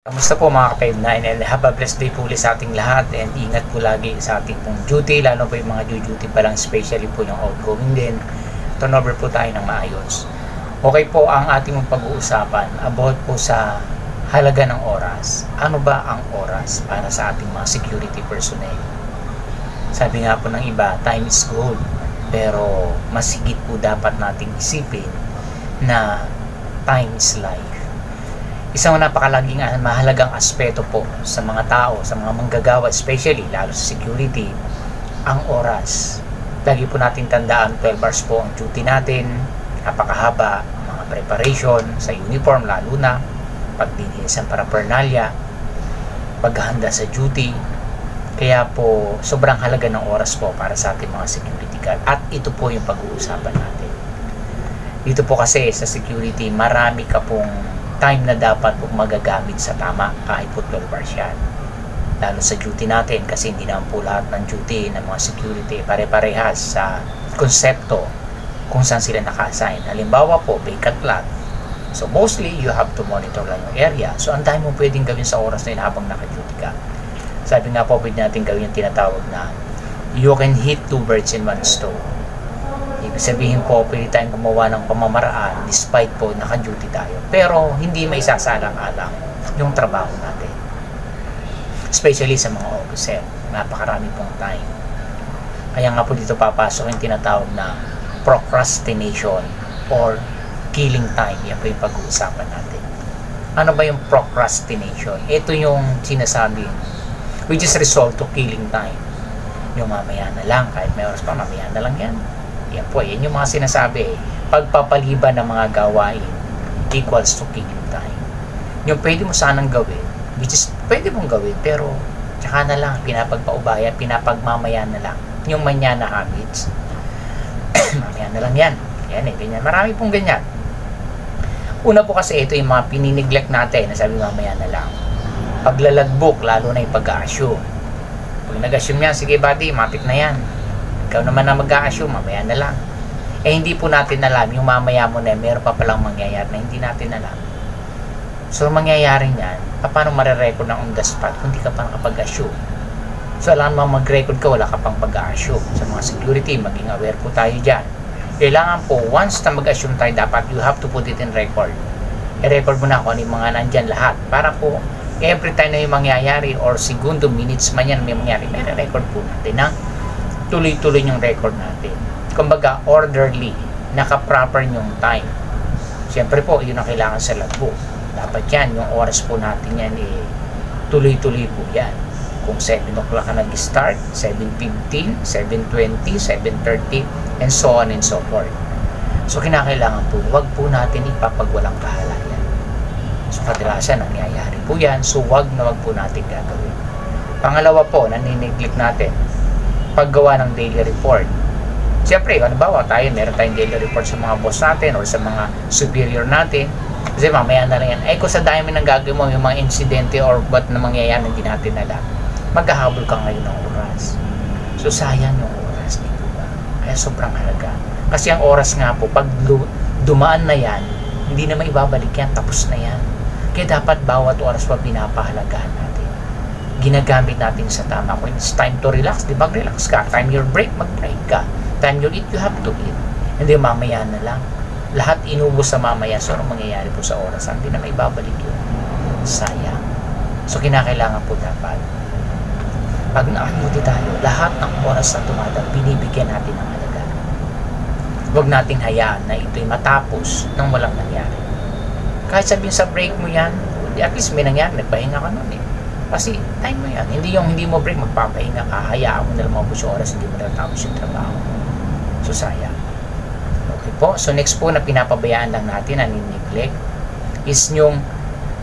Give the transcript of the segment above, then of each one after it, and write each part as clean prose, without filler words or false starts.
Kamusta po mga ka-5-9, and have a blessed day po ulit sa ating lahat, and ingat po lagi sa ating pong duty, lalo po yung mga duty pa lang, especially po yung outgoing din. Turnover po tayo ng maayos. Okay po, ang ating pag-uusapan about po sa halaga ng oras. Ano ba ang oras para sa ating mga security personnel? Sabi nga po ng iba, time is gold, pero mas higit po dapat nating isipin na time is life. Isang napakalaging mahalagang aspeto po sa mga tao, sa mga manggagawa, especially lalo sa security, ang oras. Lagi po natin tandaan, 12 hours po ang duty natin, napakahaba, mga preparation sa uniform, lalo na paglinisan para paraphernalia, paghahanda sa duty. Kaya po sobrang halaga ng oras po para sa ating mga security guard, at ito po yung pag-uusapan natin. Dito po kasi sa security, marami ka pong time na dapat po magagamit sa tama, kahit po 12 hours yan. Lalo sa duty natin, kasi hindi naman po lahat ng duty ng mga security pare-parehas sa konsepto kung saan sila naka-assign. Halimbawa po, vacant lot. So mostly, you have to monitor lang yung area. So ang dami mo pwedeng gawin sa oras na yun habang naka-duty ka. Sabi nga po, pwede natin gawin yung tinatawag na you can hit 2 birds in 1 stone. Ibig sabihin po, pwede tayong gumawa ng pamamaraan despite po naka-duty tayo. Pero hindi may sasalang-alang yung trabaho natin. Especially sa mga officer. Napakarami pong time. Kaya nga po dito papasok yung tinatawag na procrastination or killing time. Yan po yung pag-uusapan natin. Ano ba yung procrastination? Ito yung sinasabi which is result to killing time. Yung mamaya na lang, kahit may oras pa, mamaya na lang yan. Yan po, yan yung mga sinasabi. Pagpapaliban ng mga gawain equals to killing time. Yung pwede mo sanang gawin, which is pwede mong gawin, pero tsaka na lang, pinapagpaubaya, pinapagmamaya na lang. Yung manyana habits. Mamaya na lang yan. Yan eh, ganyan. Marami pong ganyan. Una po kasi ito yung mga pininiglect natin, na sabi mamaya na lang. Paglalagbok, lalo na yung pag-a-assume. Pag nag-assume yan, sige buddy, matik na yan. Ikaw naman na mag-a-assume, mamaya na lang. Eh hindi po natin alam, yung mamaya mo na meron pa palang mangyayari na hindi natin alam. So mangyayari niyan, paano marirecord ng on the spot kung hindi ka pa nakapag-assume? So alam mo mag-record ka, wala ka pang pag-assume. Sa mga security, maging aware po tayo dyan. Kailangan po, once na mag-assume tayo, dapat you have to put it in record. I-record mo na kung ano yung mga nandyan lahat. Para po, every time na yung mangyayari or segundo, minutes man yan may mangyayari, may record po natin na tuloy-tuloy yung record natin. Kumbaga, orderly, naka-proper yung time. Siyempre po, yun ang kailangan sa logbook. Dapat yan, yung oras po natin yan, tuloy-tuloy po yan. Kung 7 o'clock ka nag-start, 7:15, 7:20, 7:30, and so on and so forth. So, kinakailangan po, wag po natin ipapagwalang kahalayan. So, kadalasan, nangyayari po yan. So, wag po natin gagawin. Pangalawa po, nanineglect natin paggawa ng daily report. Siyempre, halimbawa tayo, meron tayong daily report sa mga boss natin or sa mga superior natin. Kasi mamaya na lang yan. Ay, kung sa dami ng gagawin mo, yung mga insidente or what na mangyayari hindi natin alam, maghahabol ka ngayon ng oras. So, sayang yung oras, di ba? Kaya sobrang halaga. Kasi ang oras nga po, pag dumaan na yan, hindi na maibabalik yan, tapos na yan. Kaya dapat bawat oras pa pinapahalagahan natin. Ginagamit natin sa tama. Kung it's time to relax, di mag-relax ka. Time your break, mag-break ka. Time you eat, you have to eat. Hindi mamaya na lang. Lahat inubos sa mamaya. So, anong mangyayari po sa oras? Hindi na may babalik yun. Sayang. So, kinakailangan po dapat pag nakaluti tayo, lahat ng oras na tumatang, binibigyan natin ng halaga. Huwag natin hayaan na ito'y matapos nang walang nangyari. Kahit sabihin sa break mo yan, at least may nangyari, nagpahinga ka nun eh. Kasi time mo yan. Hindi mo break, magpapahinga ka, hayaan mo na lang mabos yung oras, hindi mo natapos yung trabaho. So, sayang. Okay po. So, next po na pinapabayaan lang natin, na neglect, is yung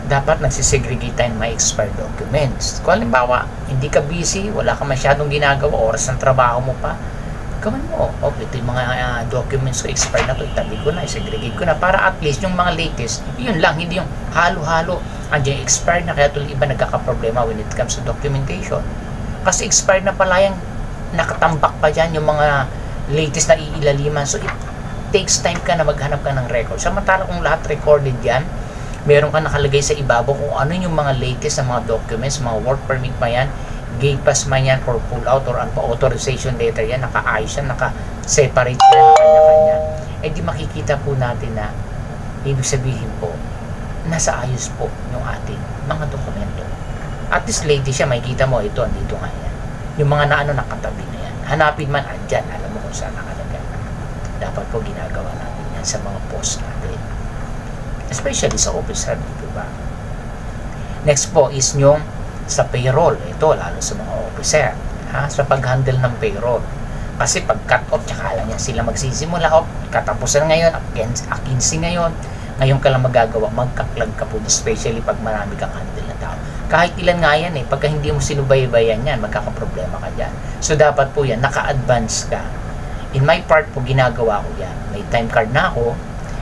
dapat nagsisegregate tayo ng mga expired documents. Kung halimbawa, hindi ka busy, wala ka masyadong ginagawa, oras ng trabaho mo pa, gawin mo. Okay, ito yung mga documents ko, expired na ito, itabi ko na, segregate ko na, para at least yung mga latest, yun lang, hindi yung halo-halo, andiyan expired na, kaya tuloy iba nagkakaproblema when it comes to documentation. Kasi expired na pala yung nakatambak pa dyan, yung mga latest na iilaliman. So, it takes time ka na maghanap ka ng record. Samantala kung lahat recorded yan, meron ka nakalagay sa ibabaw kung ano yung mga latest na mga documents, mga work permit pa yan, gate pass man yan for pull out or authorization letter yan, nakaayos yan, naka-separate yan, kanya-kanya. Eh di makikita po natin na ibig sabihin po, nasa ayos po yung ating mga dokumento. At this lady siya, makikita mo, ito, andito nga yan. Yung mga naano nakatabi na yan. Hanapin man, andyan, alam mo kung saan nakalagay. Dapat po ginagawa natin yan sa mga post natin. Especially sa officer, di ba? Next po is yung sa payroll. Ito, lalo sa mga officer. Sa pag-handle ng payroll. Kasi pag cut-off, tsaka lang yan sila magsisimula. Katapusan ngayon, 15 ngayon. Ngayon ka lang magagawa, magkaklag ka po. Especially pag marami kang handle na tao. Kahit ilan nga yan pagka hindi mo sinubaybayan yan, magkakaproblema ka dyan. So, dapat po yan, naka-advance ka. In my part po, ginagawa ko yan. May time card na ako,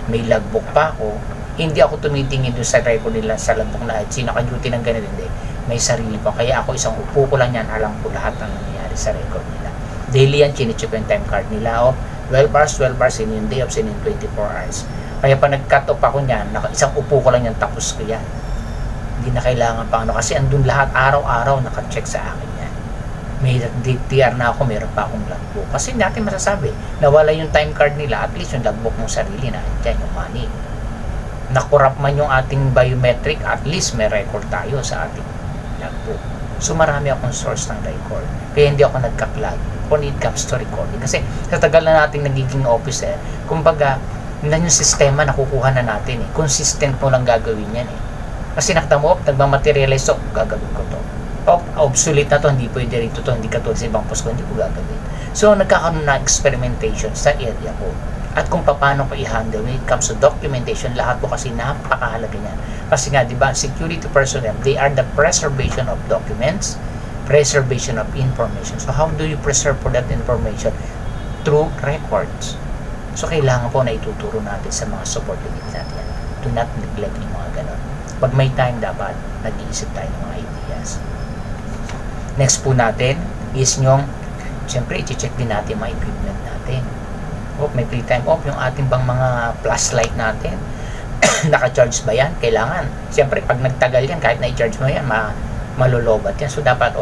may logbook pa ako. Hindi ako tumitingin doon sa record nila sa logbook na sino ka-duty ng ganito, hindi. May sarili pa. Kaya ako isang upo ko lang yan, alam ko lahat ng nangyayari sa record nila. Daily yan, chinicheck yung time card nila. 12 hours, sino yung day off, sino yung 24 hours. Kaya pa nag-cut off ako niyan, isang upo ko lang yan, tapos ko yan. Hindi na kailangan pa kasi andun lahat, araw-araw, naka-check sa akin yan. May DTR na ako, meron pa akong logbook. Kasi natin masasabi, nawala yung time card nila, at least yung logbook mong sarili na, andyan yung money. Nakurap man yung ating biometric, at least may record tayo sa ating logbook. So marami akong source ng record. Kaya hindi ako nagka-clag when it comes to recording. Kasi sa tagal na nating nagiging officer, kumbaga, yung sistema nakukuha na natin Consistent mo lang gagawin yan Kasi nakita mo, nagmamaterialize gagawin ko to. Obsolete na to, hindi pwede rito to, hindi katulad sa ibang post ko, hindi ko gagawin. So nagkakaroon na experimentation sa area ko. At kung paano ko i-handle when it comes to documentation, lahat po kasi napakahalaga niyan. Kasi nga, di ba, security personnel, they are the preservation of documents, preservation of information. So how do you preserve for that information? Through records. So kailangan po na ituturo natin sa mga support unit natin. Do not neglect yung mga ganon. Pag may time, dapat nag-iisip tayo ng mga ideas. Next po natin is yung, siyempre, i-check din natin mga equipment natin. May free time off, yung ating bang mga flashlight natin. Naka-charge ba yan? Kailangan. Siyempre, pag nagtagal yan, kahit na-i-charge mo yan, malolobat yan. So, dapat,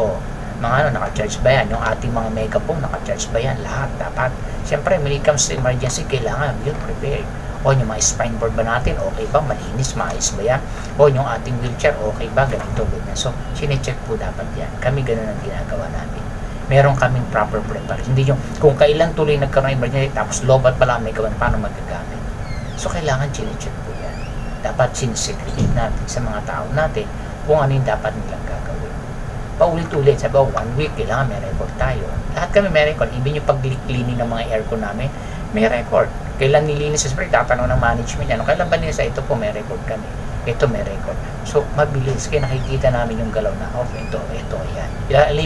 naka-charge ba yan? Yung ating mga megaphone, naka-charge ba yan? Lahat, dapat. Siyempre, when it comes to emergency, kailangan, be prepared. Yung mga spine board ba natin, okay ba? Malinis, maayos ba yan? Yung ating wheelchair, okay ba? Ganito, ganyan. So, sinecheck po dapat yan. Kami ganun ang ginagawa natin. Meron kaming proper preparation. Hindi yung kung kailan tuloy nagkaroon ng emergency, tapos lobat pala may gawan, paano magagamit. So, kailangan sinecheck po yan. Dapat sinesecurity natin sa mga tao natin kung ano yung dapat nilang gagawin. Paulit-ulit, sabi, 1 week, kailangan may record tayo. Lahat kami may record. Even yung pag-cleaning ng mga aircon namin, may record. Kailan nilinis sa spray, tatanong ng management yan. Kailan ba nilinis? Ito po, may record kami. Ito, may record. So, mabilis. Kaya nakikita namin yung galaw na, ito, yan.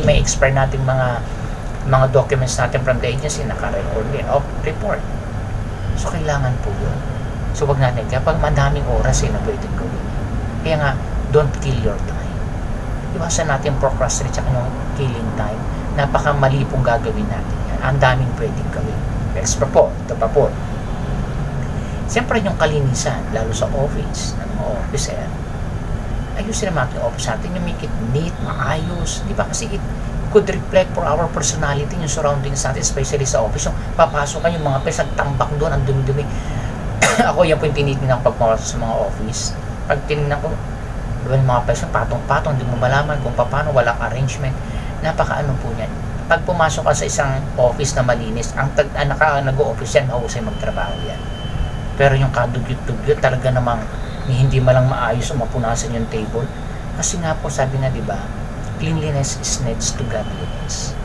May expire natin mga documents natin from the agency, naka-record din. Report. So, kailangan po yun. So, wag natin. Kapag madaming oras na pwedeng gawin. Kaya nga, don't kill your time. Iwasan natin procrastinate sa kanyang killing time. Napakamali pong gagawin natin yan. Ang daming pwedeng gawin. Next pa po, ito pa po. Siyempre yung kalinisan, lalo sa office, ng mga officer, ayusin naman yung office natin, yung make it neat, maayos, di ba? Kasi it could reflect for our personality, yung surroundings natin, especially sa office, yung papasok ka yung mga pes, nagtambak doon, ang dumi-dumi. Ako, yan po yung tinitingnan ko pag sa mga office. Pag tinignan ko, diba yung mga pes, patong-patong, hindi mo malaman kung paano, walang arrangement. Napaka-ano po yan. Pag pumasok ka sa isang office na malinis, ang nag-o-office yan, mahusay magtrabaho yan. Pero yung kadugyot-dugyot, talaga namang hindi malang maayos o mapunasan yung table. Kasi nga po, sabi nga, di ba, cleanliness is next to godliness.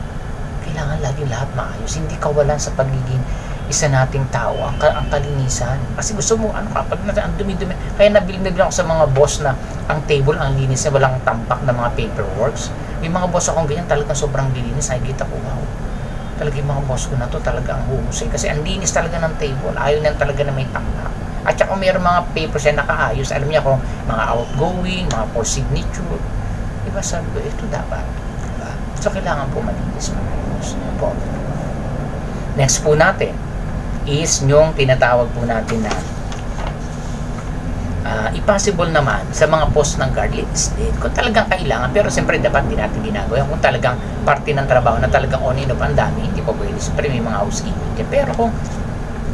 Kailangan lagi lahat maayos. Hindi kawalan sa pagiging isa nating tao, ang kalinisan. Kasi gusto mo, kapag ang dumi-dumi. Kaya nabilib lang ako sa mga boss na ang table, ang linis na walang tampak na mga paperworks. Yung mga boss akong ganyan, talagang sobrang linis. Nakikita ko, wow. Talaga yung mga boss ko na to talaga ang humusay kasi ang linis talaga ng table, ayaw niyan talaga na may tampak. At saka mayroong mga papers na nakaayos, alam niya kung mga outgoing, mga for signature, diba? Sabi ko, ito dapat, diba? So kailangan po malinis, maayos po. Next po natin is yung tinatawag po natin na Impossible naman sa mga post ng guard list din kung talagang kailangan, pero siyempre dapat din natin ginagawa kung talagang parte ng trabaho na talagang on and off ang dami, hindi pa pwede, siyempre may mga housekeeping dyan. Pero kung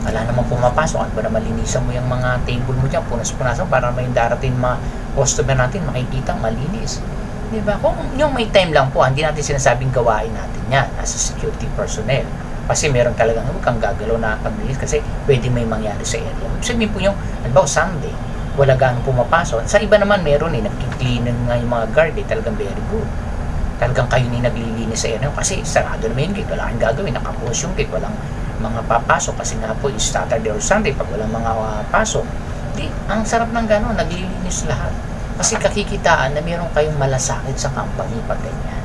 wala namang pumapasok, ano ba na malinisan mo yung mga table mo dyan, punas-punasan para may darating mga customer natin makikita malinis, diba? Kung yung may time lang po, hindi natin sinasabing gawain natin yan as a security personnel, kasi meron talagang huwag kang gagalaw na paglinis kasi pwede may mangyari sa area. Sabihin po yung, halimbawa Sunday, wala ganong pumapasok. Sa iba naman meron nagki-cleaning nga yung mga guard talagang very good. Talagang kayo naglilinis sa area kasi sarado naman yung gate, wala kang gagawin, nakapulos yung gate, walang mga papasok kasi nga po is Saturday or Sunday pag walang mga pasok. Di, ang sarap ng gano'n, naglilinis lahat. Kasi kakikitaan na meron kayong malasakit sa company pag ganyan.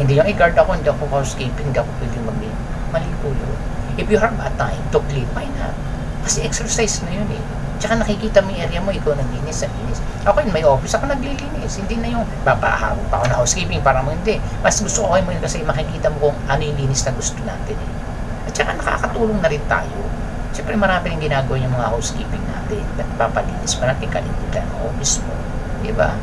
Hindi yung i-guard ako, hindi ako housekeeping, hindi ako pwede mag-clean. Mali po yun. If you have a time to clean, why not? Kasi exercise na yun Tsaka nakikita mo yung area mo, ikaw naglinis, naglinis. Ako yun, may office, ako naglilinis. Hindi na yung papahawag pa ako na housekeeping para mo hindi. Mas gusto ko kayo mo yun kasi makikita mo kung ano yung linis na gusto natin At tsaka nakakatulong na rin tayo. Siyempre marami rin ginagawa yung mga housekeeping natin. Papalinis pa natin, kalimutan ang office mo. Diba?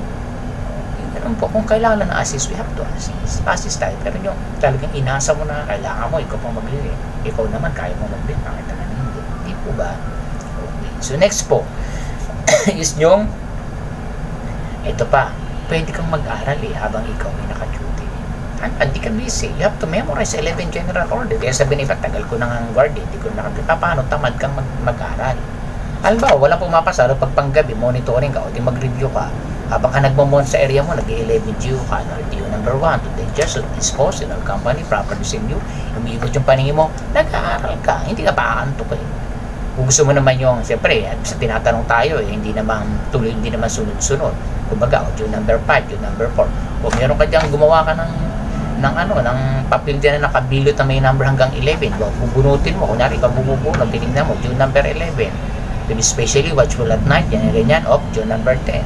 Ganun po, kung kailangan na assist, we have to assist. Assist tayo. Pero yung talagang inasa mo na kailangan mo, ikaw pang maglilinis. Ikaw naman, kaya mo maglilinis. Bakit naman hindi? Hindi po ba? So next po is yung ito pa, pwede kang mag-aral habang ikaw ay naka-duty. Hindi ka busy. You have to memorize 11 general order. Kaya sabihin iba, tagal ko nang guard hindi ko nakagripa. Paano tamad kang mag-aral? Halimbawa, walang pumapasa, pag panggabi, monitoring ka, o di mag-review ka. Habang ka nagmamon sa area mo, nag-11 ka, RTO number 1, to digest, dispose, company, property in you, umiikot yung paningin mo, nag-aaral ka, hindi ka pa aantok Kung gusto mo naman yung, siyempre, sa tinatanong tayo, hindi naman tuloy, hindi naman sunod-sunod. Kumbaga, yung number 5, yung number 4. O meron ka diyang gumawa ka ng papel dyan na nakabilot na may number hanggang 11. Bubunutin mo, kunyari, bububunot, tinignan mo, yung number 11. Especially watchful at night, yan ganyan, yung number 10.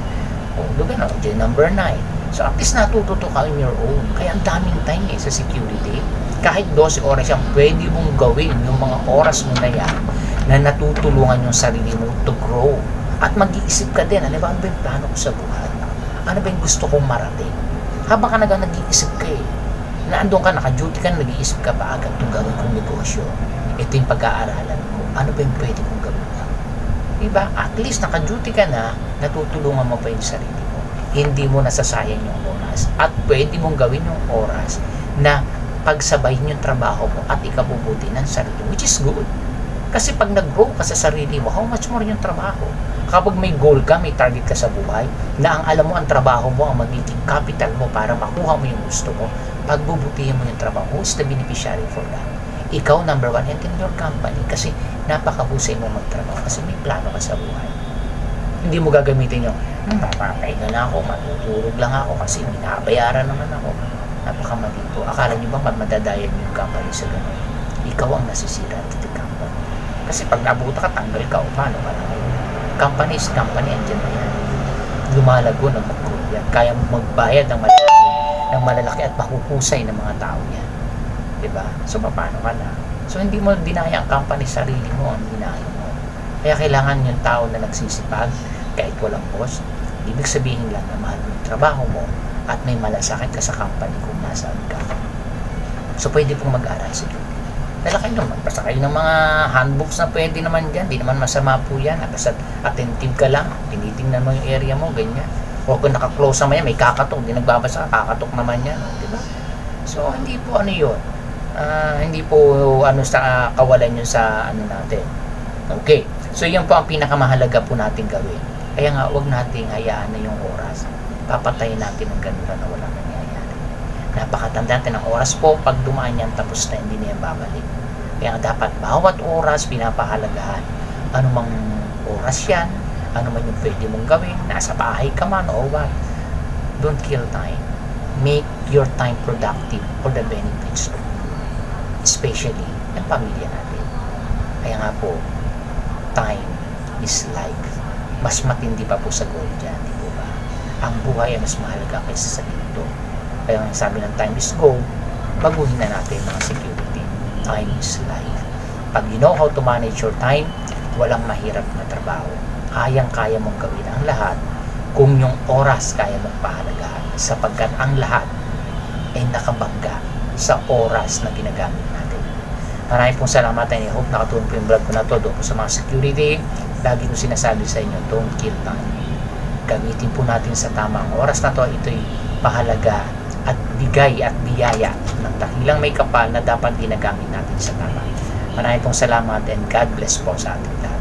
O, doon na, yung number 9. So, at least natututo ka on your own. Kaya ang daming time sa security. Kahit 12 oras yan, pwede mong gawin yung mga oras mo na yan na natutulungan yung sarili mo to grow. At mag-iisip ka din, ano ba yung plano ko sa buhay? Ano ba yung gusto kong marating? Habang ka nag-iisip ka na andun ka, naka-duty ka, nag-iisip ka pa agad itong gawin kong negosyo. Ito yung pag-aaralan ko. Ano ba yung pwede kong gawin? Diba? At least naka-duty ka na, natutulungan mo pa yung sarili mo. Hindi mo nasasayang yung oras. At pwede mong gawin yung oras na pagsabayin yung trabaho mo at ikabubuti ng sarili, which is good. Kasi pag nag-grow ka sa sarili mo, how much more yung trabaho? Kapag may goal ka, may target ka sa buhay, na ang alam mo ang trabaho mo, ang magiging capital mo para makuha mo yung gusto mo, pagbubutihin mo yung trabaho, who's the beneficiary for that? Ikaw, number 1, and in your company, kasi napakahusay mo magtrabaho, kasi may plano ka sa buhay. Hindi mo gagamitin yung, papapahinga na ako, matutulog lang ako, kasi binabayaran naman ako. Napakamali po. Akala nyo ba madadayan yung company sa gano'n? Ikaw ang nasisira at the company. Kasi pag nabuta ka, tanggal ka o paano ka na ngayon. Company is company, andyan na yan. Lumalago na mag-grow yan. Kaya magbayad ng malalaki at mahuhusay ng mga tao yan. Diba? So, paano ka na? So, hindi mo dinaya ang company, sarili mo ang dinaya mo. Kaya kailangan yung tao na nagsisipag, kahit walang boss, ibig sabihin lang na mahal mo yung trabaho mo at may malasakit ka sa company kung nasaan ka. So, pwede pong mag-aral sa duty. Dala kayo naman, basta kayo ng mga handbooks na pwede naman dyan, di naman masama po yan. Basta attentive ka lang, tinitingnan mo yung area mo, ganyan. O kung naka-close naman yan, may kakatok, di nagbabasa ka, kakatok naman yan, diba? So, hindi po ano yun. Hindi po sa kawalan yun sa natin. Okay, so yun po ang pinakamahalaga po natin gawin. Kaya nga, huwag nating hayaan na yung oras. Papatayin natin ang ganun na wala nangyayari. Napakatanda natin ang oras po, pag dumaan yan, tapos na hindi na yan babalik. Kaya dapat bawat oras pinapahalagahan. Ano mang oras yan, ano man yung pwede mong gawin, nasa bahay ka man o what. Don't kill time. Make your time productive for the benefits of you. Especially ng pamilya natin. Kaya nga po, time is life. Mas matindi pa po sa goal dyan, di po ba? Ang buhay ay mas mahalaga kaysa sa dito. Kaya ang sabi ng time is gold, baguhin na natin mga security. Time is life. Pag you know how to manage your time, walang mahirap na trabaho. kayang-kaya mong gawin ang lahat kung yung oras kaya mong pahalagahan, sapagkat ang lahat ay nakabangga sa oras na ginagamit natin. Maraming pong salamat, and I hope nakatulong po yung vlog ko na to. Doon po sa mga security, lagi ko sinasabi sa inyo, don't kill time. Gamitin po natin sa tamang oras na to. Ito'y pahalaga at bigay at biyaya ng dakilang may kapal na dapat ginagamit natin sa tama. Maraming pong salamat, and God bless po sa ating lahat.